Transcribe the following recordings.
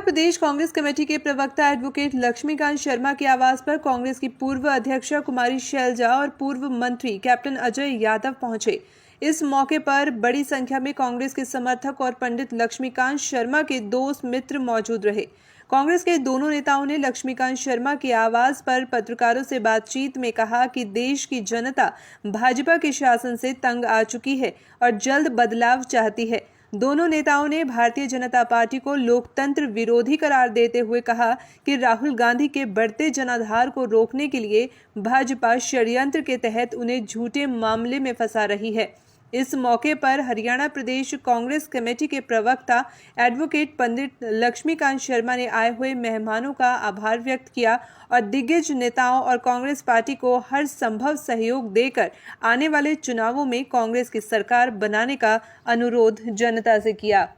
प्रदेश Congress committee के प्रवक्ता advocate Laxmikant Sharma के आवास पर कांग्रेस की पूर्व अध्यक्षा कुमारी शैलजा और पूर्व मंत्री कैप्टन अजय यादव पहुंचे। इस मौके पर बड़ी संख्या में कांग्रेस के समर्थक और पंडित लक्ष्मीकांत शर्मा के दोस्त मित्र मौजूद रहे। कांग्रेस के दोनों नेताओं ने लक्ष्मीकांत शर्मा के आवास पर पत्रकारों से बातचीत में कहा कि देश की जनता भाजपा के शासन से तंग आ चुकी है और जल्द बदलाव चाहती है। दोनों नेताओं ने भारतीय जनता पार्टी को लोकतंत्र विरोधी करार देते हुए कहा कि राहुल गांधी के बढ़ते जनाधार को रोकने के लिए भाजपा षड्यंत्र के तहत उन्हें झूठे मामले में फंसा रही है। इस मौके पर हरियाणा प्रदेश कांग्रेस कमेटी के प्रवक्ता एडवोकेट पंडित लक्ष्मीकांत शर्मा ने आए हुए मेहमानों का आभार व्यक्त किया और दिग्गज नेताओं और कांग्रेस पार्टी को हर संभव सहयोग देकर आने वाले चुनावों में कांग्रेस की सरकार बनाने का अनुरोध जनता से किया।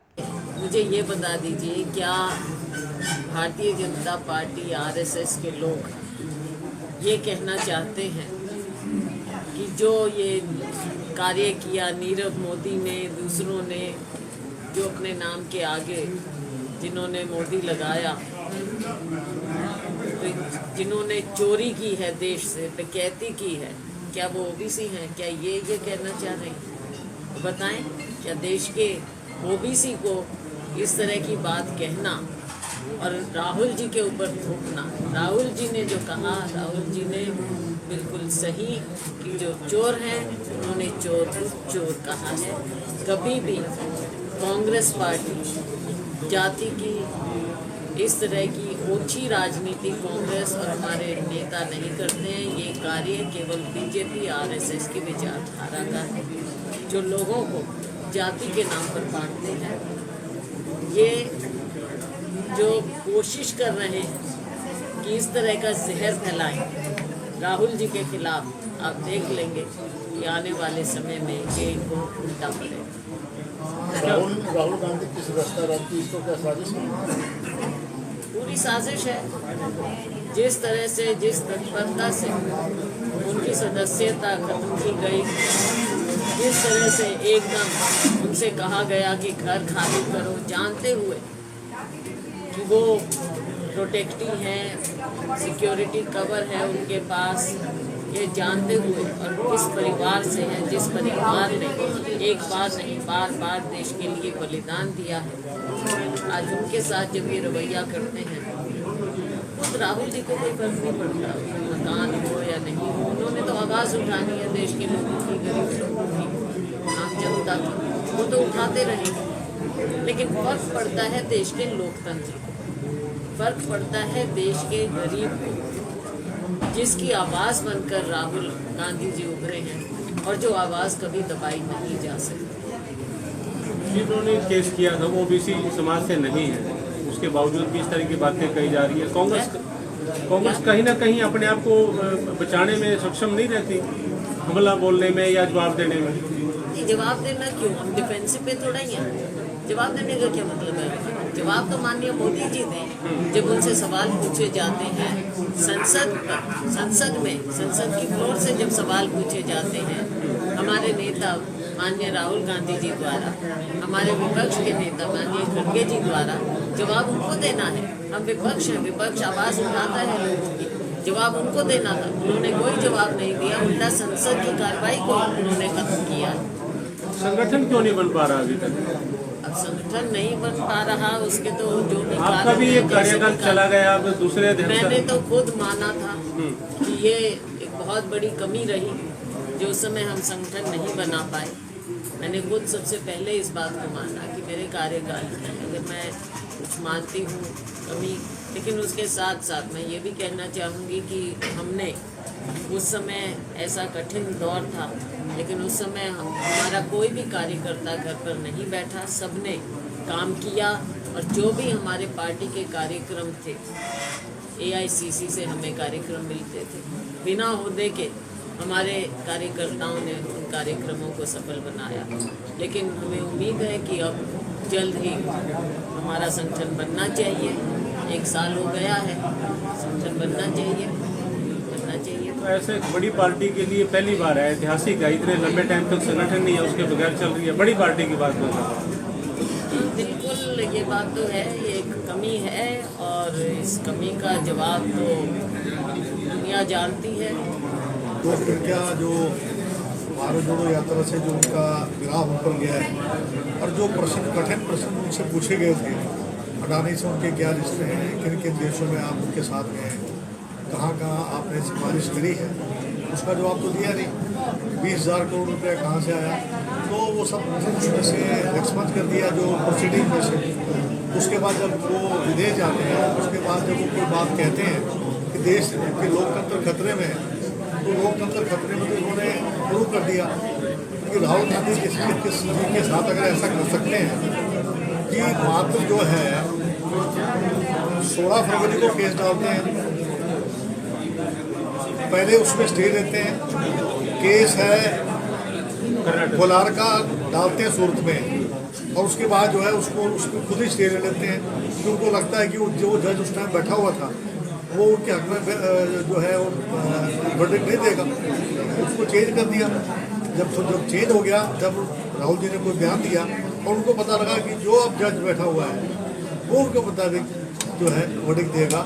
मुझे ये बता दीजिए, क्या भारतीय जनता पार्टी आरएसएस के लोग ये कहना चाहते हैं कि जो ये कार्य किया नीरव मोदी ने, दूसरों ने जो अपने नाम के आगे जिन्होंने मोदी लगाया, तो जिन्होंने चोरी की है, देश से डकैती की है, क्या वो ओबीसी हैं? क्या ये कहना चाह रहे हैं? तो बताएं, क्या देश के ओबीसी को इस तरह की बात कहना और राहुल जी के ऊपर थोपना? राहुल जी ने जो कहा, राहुल जी ने बिल्कुल सही कि जो चोर हैं उन्होंने चोर कहा है। कभी भी कांग्रेस पार्टी जाति की इस तरह की ओछी राजनीति कांग्रेस और हमारे नेता नहीं करते हैं। ये कार्य केवल बीजेपी आरएसएस की विचारधारा का है, जो लोगों को जाति के नाम पर बांटते हैं। ये जो कोशिश कर रहे हैं कि इस तरह का जहर फैलाएं राहुल जी के खिलाफ, आप देख लेंगे कि आने वाले समय में ये इनको उल्टा पड़ेगा। राहुल गांधी किस रास्ता रहती है, इसको क्या साजिश है? पूरी साजिश है। जिस तरह से, जिस तत्परता से उनकी सदस्यता खत्म की गई, जिस तरह से एकदम उनसे कहा गया कि घर खाली करो, जानते हुए कि वो प्रोटेक्टिव हैं, सिक्योरिटी कवर है उनके पास, ये जानते हुए और किस परिवार से हैं, जिस परिवार ने एक बार नहीं बार देश के लिए बलिदान दिया है, आज उनके साथ जब ये रवैया करते हैं तो राहुल जी को कोई फर्क नहीं पड़ता, मकान हो या नहीं हो। उन्होंने तो आवाज़ उठानी है देश के लोगों की, गरीब लोगों की, आम जनता की, वो तो उठाते रहेंगे। लेकिन फर्क पड़ता है देश के लोकतंत्र को, फर्क पड़ता है देश के गरीब को, जिसकी आवाज़ बनकर राहुल गांधी जी उभरे हैं और जो आवाज़ कभी दबाई नहीं जा सकती। जिन्होंने केस किया था वो ओबीसी समाज से नहीं है, उसके बावजूद भी इस तरह की बातें कही जा रही है। कांग्रेस कहीं ना कहीं अपने आप को बचाने में सक्षम नहीं रहती, हमला बोलने में या जवाब देने में। जवाब देना क्यों? हम डिफेंसिव पे थोड़ा ही हैं। जवाब देने का क्या मतलब है? जवाब तो माननीय मोदी जी दें। जब उनसे सवाल पूछे जाते हैं संसद में, संसद की फ्लोर से जब सवाल पूछे जाते हैं हमारे नेता माननीय राहुल गांधी जी द्वारा, हमारे विपक्ष के नेता माननीय खड़गे जी द्वारा, जवाब उनको देना है। हम विपक्ष हैं, विपक्ष आवाज़ उठाता है लोगों की, जवाब उनको देना था। उन्होंने कोई जवाब नहीं दिया, उल्टा संसद की कार्रवाई को उन्होंने खत्म किया। संगठन क्यों नहीं बन पा रहा अभी तक? अब संगठन नहीं बन पा रहा, उसके तो जो भी आपका भी एक कार्यकाल चला गया, अब दूसरे अध्यक्ष। मैंने तो खुद माना था कि ये एक बहुत बड़ी कमी रही जो उस समय हम संगठन नहीं बना पाए। मैंने खुद सबसे पहले इस बात को माना कि मेरे कार्यकाल की अगर मैं कुछ मानती हूँ कमी, लेकिन उसके साथ साथ मैं ये भी कहना चाहूँगी कि हमने उस समय ऐसा कठिन दौर था, लेकिन उस समय हमारा कोई भी कार्यकर्ता घर पर नहीं बैठा, सबने काम किया और जो भी हमारे पार्टी के कार्यक्रम थे, एआईसीसी से हमें कार्यक्रम मिलते थे, बिना ओहदे के हमारे कार्यकर्ताओं ने उन कार्यक्रमों को सफल बनाया। लेकिन हमें उम्मीद है कि अब जल्द ही हमारा संगठन बनना चाहिए। 1 साल हो गया है, संगठन बनना चाहिए। तो ऐसे बड़ी पार्टी के लिए पहली बार है, ऐतिहासिक है, इतने लंबे टाइम तक संगठन नहीं है, उसके बगैर चल रही है, बड़ी पार्टी की बात कर रहा हूँ। बिल्कुल ये बात तो है, ये एक कमी है और इस कमी का जवाब तो दुनिया जानती है। तो फिर क्या जो भारत जोड़ो यात्रा से जो उनका विराम ऊपर गया है और जो प्रश्न कठिन प्रश्न उनसे पूछे गए थे, अडानी से उनके क्या रिश्ते हैं, किन किन देशों में आप उनके साथ गए हैं, कहाँ कहाँ आपने सिफारिश करी है, उसका जवाब तो दिया नहीं। 20,000 करोड़ रुपया कहाँ से आया, तो वो सब उसमें से एक्सपंज कर दिया जो प्रोसीडिंग में से। उसके बाद जब वो विदेश जाते हैं, उसके बाद जब वो कोई बात कहते हैं कि देश के लोकतंत्र खतरे में है, तो लोकतंत्र खतरे में तो उन्होंने शुरू कर दिया कि राहुल गांधी के साथ अगर ऐसा कर सकते हैं कि मात्र जो है 16 फरवरी को केस डालते हैं, पहले उसमें स्टे लेते हैं, केस है कोलार का डालते हैं सूरत में, और उसके बाद जो है उसको खुद ही स्टे ले लेते हैं क्योंकि उनको लगता है कि वो जो जज उस टाइम बैठा हुआ था वो उनके हक में जो है वर्डिक्ट नहीं देगा, उसको चेंज कर दिया। जब चेंज हो गया, जब राहुल जी ने कोई बयान दिया और उनको पता लगा कि जो अब जज बैठा हुआ है वो उनके मुताबिक जो है वर्डिक्ट देगा,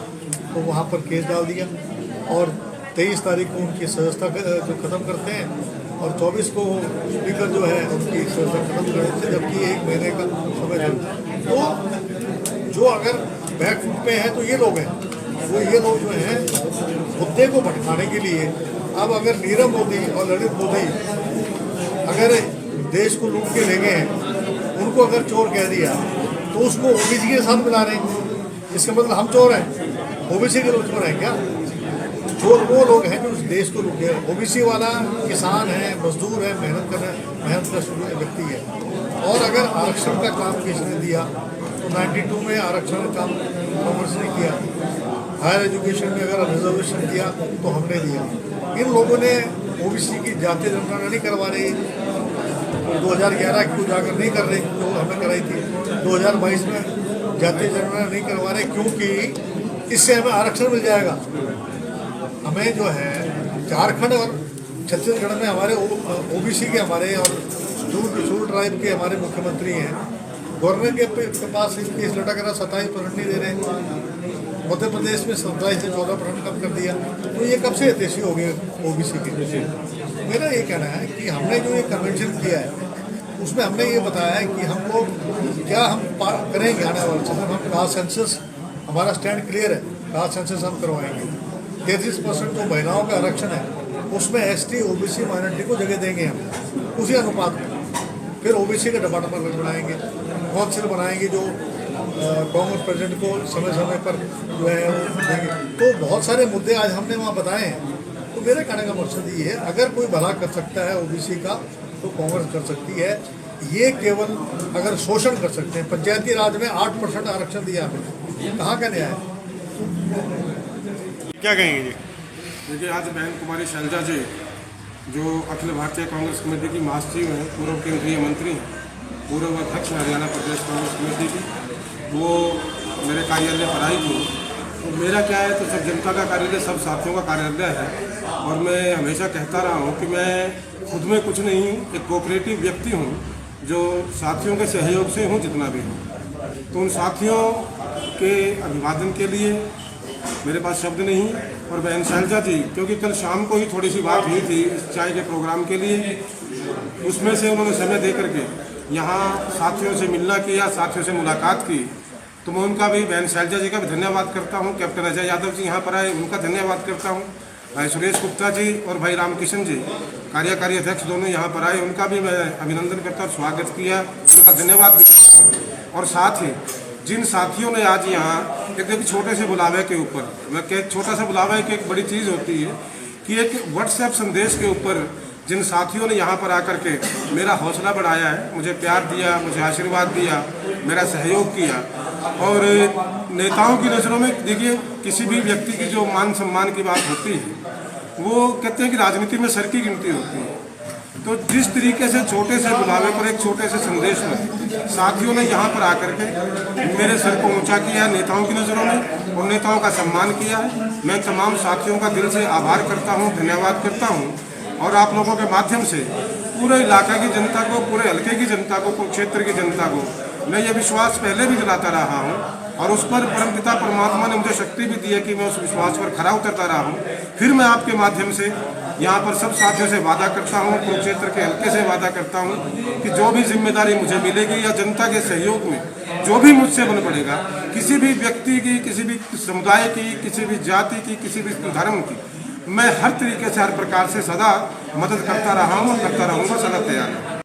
तो वहाँ पर केस डाल दिया और 23 तारीख को उनकी सदस्यता जो ख़त्म करते हैं और 24 को स्पीकर जो है उनकी सदस्यता खत्म कर देते हैं, जबकि 1 महीने का समय था। तो जो अगर बैक फुट पे है तो ये लोग हैं, वो ये लोग जो हैं मुद्दे को भटकाने के लिए अब अगर नीरव मोदी और ललित मोदी अगर देश को लूट के ले गए हैं, उनको अगर चोर कह दिया तो उसको ओबीसी के साथ मिला रहे हैं, इसका मतलब हम चोर हैं, ओबीसी के लोग चोर हैं क्या? चोर वो लोग हैं जो उस देश को लूटे। ओबीसी वाला किसान है, मजदूर है, मेहनत का व्यक्ति है, और अगर आरक्षण का काम किसने दिया तो 92 में आरक्षण का काम कांग्रेस ने किया। हायर एजुकेशन में अगर रिजर्वेशन दिया तो हमने दिया। इन लोगों ने ओबीसी की जातीय जनगणना नहीं करवा रही, 2011 की उजागर नहीं कर रहे जो हमने कराई थी, 2022 में जातीय जनगणना नहीं करवा रहे क्योंकि इससे हमें आरक्षण मिल जाएगा। हमें जो है झारखंड और छत्तीसगढ़ में हमारे ओबीसी के हमारे और शेड्यूल ट्राइब के हमारे मुख्यमंत्री हैं, गवर्नर के पास केस लटक रहा, 27% नहीं दे रहे। मध्य प्रदेश में 27 से 14% कम कर दिया, तो ये कब से हितैषी हो गए ओबीसी के? मेरा ये कहना है कि हमने जो ये कन्वेंशन किया है उसमें हमने ये बताया है कि हम लोग क्या हम करेंगे आने वाले समय। हम कास्ट सेंसस, हमारा स्टैंड क्लियर है, कास्ट सेंसस हम करवाएंगे। 33% जो महिलाओं का आरक्षण है उसमें एसटी, ओबीसी, माइनॉरिटी को जगह देंगे हम उसी अनुपात में। फिर ओबीसी का डिपार्टमेंट बनाएंगे, काउंसिल बनाएंगे जो कांग्रेस प्रेसिडेंट को समय समय पर जो है वो देंगे। तो बहुत सारे मुद्दे आज हमने वहाँ बताए हैं। तो मेरे कहने का मकसद ये है, अगर कोई भला कर सकता है ओबीसी का तो कांग्रेस कर सकती है। ये केवल अगर शोषण कर सकते हैं, पंचायती राज में 8% आरक्षण दिया हमें, कहाँ का न्याय है? क्या कहेंगे जी? देखिए, आज बहन कुमारी शैलजा जी जो अखिल भारतीय कांग्रेस कमेटी की महासचिव हैं, पूर्व केंद्रीय मंत्री हैं, पूर्व अध्यक्ष हरियाणा प्रदेश कांग्रेस कमेटी की, वो मेरे कार्यालय पर आई थी। तो मेरा क्या है, तो सब जनता का कार्यालय सब साथियों का कार्यालय है, और मैं हमेशा कहता रहा हूँ कि मैं खुद में कुछ नहीं, एक कोऑपरेटिव व्यक्ति हूँ जो साथियों के सहयोग से हूँ जितना भी हूँ। तो उन साथियों के अभिवादन के लिए मेरे पास शब्द नहीं। और बहन शैलजा जी, क्योंकि कल शाम को ही थोड़ी सी बात हुई थी चाय के प्रोग्राम के लिए, उसमें से उन्होंने समय दे करके यहाँ साथियों से मिलना किया, साथियों से मुलाकात की, तो मैं उनका भी, बहन शैलजा जी का भी धन्यवाद करता हूँ। कैप्टन अजय यादव जी यहाँ पर आए, उनका धन्यवाद करता हूँ। भाई सुरेश गुप्ता जी और भाई रामकिशन जी, कार्यकारी अध्यक्ष दोनों यहाँ पर आए, उनका भी मैं अभिनंदन करता हूँ, स्वागत किया, उनका धन्यवाद भी करता हूँ। और साथ ही जिन साथियों ने आज यहाँ एक छोटे से बुलावे के ऊपर, मैं छोटा सा बुलावा की एक बड़ी चीज़ होती है कि एक व्हाट्सएप संदेश के ऊपर जिन साथियों ने यहाँ पर आकर के मेरा हौसला बढ़ाया है, मुझे प्यार दिया, मुझे आशीर्वाद दिया, मेरा सहयोग किया। और नेताओं की नज़रों में देखिए, किसी भी व्यक्ति की जो मान सम्मान की बात होती है, वो कहते हैं कि राजनीति में सर की गिनती होती है। तो जिस तरीके से छोटे से बुलावे पर एक छोटे से संदेश में साथियों ने यहाँ पर आकर के मेरे सर को ऊंचा किया है नेताओं की नज़रों में, और नेताओं का सम्मान किया है। मैं तमाम साथियों का दिल से आभार करता हूँ, धन्यवाद करता हूँ। और आप लोगों के माध्यम से पूरे इलाका की जनता को, पूरे हल्के की जनता को, कुरुक्षेत्र की जनता को मैं ये विश्वास पहले भी दिलाता रहा हूँ और उस पर परमपिता परमात्मा ने मुझे शक्ति भी दी है कि मैं उस विश्वास पर खरा उतरता रहा हूँ। फिर मैं आपके माध्यम से यहाँ पर सब साथियों से वादा करता हूँ, कुरुक्षेत्र के हल्के से वादा करता हूँ कि जो भी जिम्मेदारी मुझे मिलेगी या जनता के सहयोग में जो भी मुझसे बन पड़ेगा, किसी भी व्यक्ति की, किसी भी समुदाय की, किसी भी जाति की, किसी भी धर्म की, मैं हर तरीके से, हर प्रकार से सदा मदद करता रहा हूँ और करता रहूँगा, सदा तैयार हूँ।